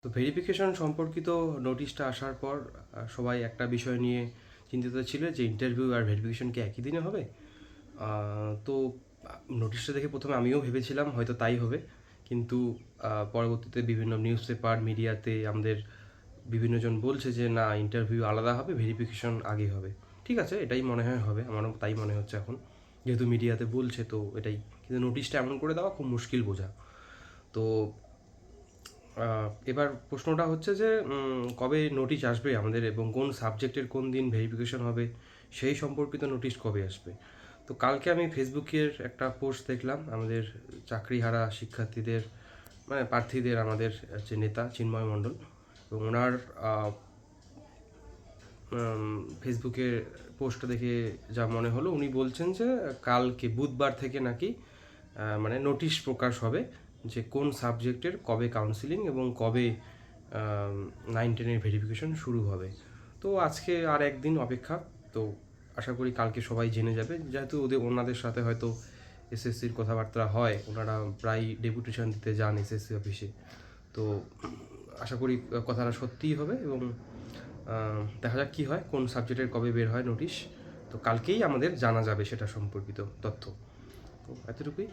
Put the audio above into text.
তো ভেরিফিকেশন সম্পর্কিত নোটিশটা আসার পর সবাই একটা বিষয় নিয়ে চিন্তিত ছিল যে ইন্টারভিউ আর ভেরিফিকেশন কি একই দিনে হবে। তো নোটিশটা দেখে প্রথমে আমিও ভেবেছিলাম হয়তো তাই হবে, কিন্তু পরবর্তীতে বিভিন্ন নিউজ পেপার মিডিয়াতে আমাদের বিভিন্নজন বলছে যে না, ইন্টারভিউ আলাদা হবে, ভেরিফিকেশন আগে হবে। ঠিক আছে, এটাই মনে হয় হবে, আমারও তাই মনে হচ্ছে এখন, যেহেতু মিডিয়াতে বলছে তো এটাই। কিন্তু নোটিশটা এমন করে দেওয়া খুব মুশকিল বোঝা। তো এবার প্রশ্নটা হচ্ছে যে কবে নোটিশ আসবে আমাদের, এবং কোন সাবজেক্টের কোন দিন ভেরিফিকেশন হবে সেই সম্পর্কিত নোটিশ কবে আসবে। তো কালকে আমি ফেসবুকের একটা পোস্ট দেখলাম আমাদের চাকরিহারা শিক্ষার্থীদের, মানে প্রার্থীদের, আমাদের যে নেতা চিন্ময় মণ্ডল, এবং ওনার ফেসবুকে পোস্টটা দেখে যা মনে হলো, উনি বলছেন যে কালকে বুধবার থেকে নাকি মানে নোটিশ প্রকাশ হবে যে কোন সাবজেক্টের কবে কাউন্সিলিং এবং কবে 9-10-এর ভেরিফিকেশন শুরু হবে। তো আজকে আর একদিন অপেক্ষা। তো আশা করি কালকে সবাই জেনে যাবে, যেহেতু ওনাদের সাথে হয়তো এসএসসির কথাবার্তা হয়, ওনারা প্রায় ডেপুটেশন দিতে যান এসএসসি অফিসে। তো আশা করি কথাটা সত্যিই হবে, এবং দেখা যাক কী হয়, কোন সাবজেক্টের কবে বের হয় নোটিশ। তো কালকেই আমাদের জানা যাবে সেটা সম্পর্কিত তথ্য। তো এতটুকুই।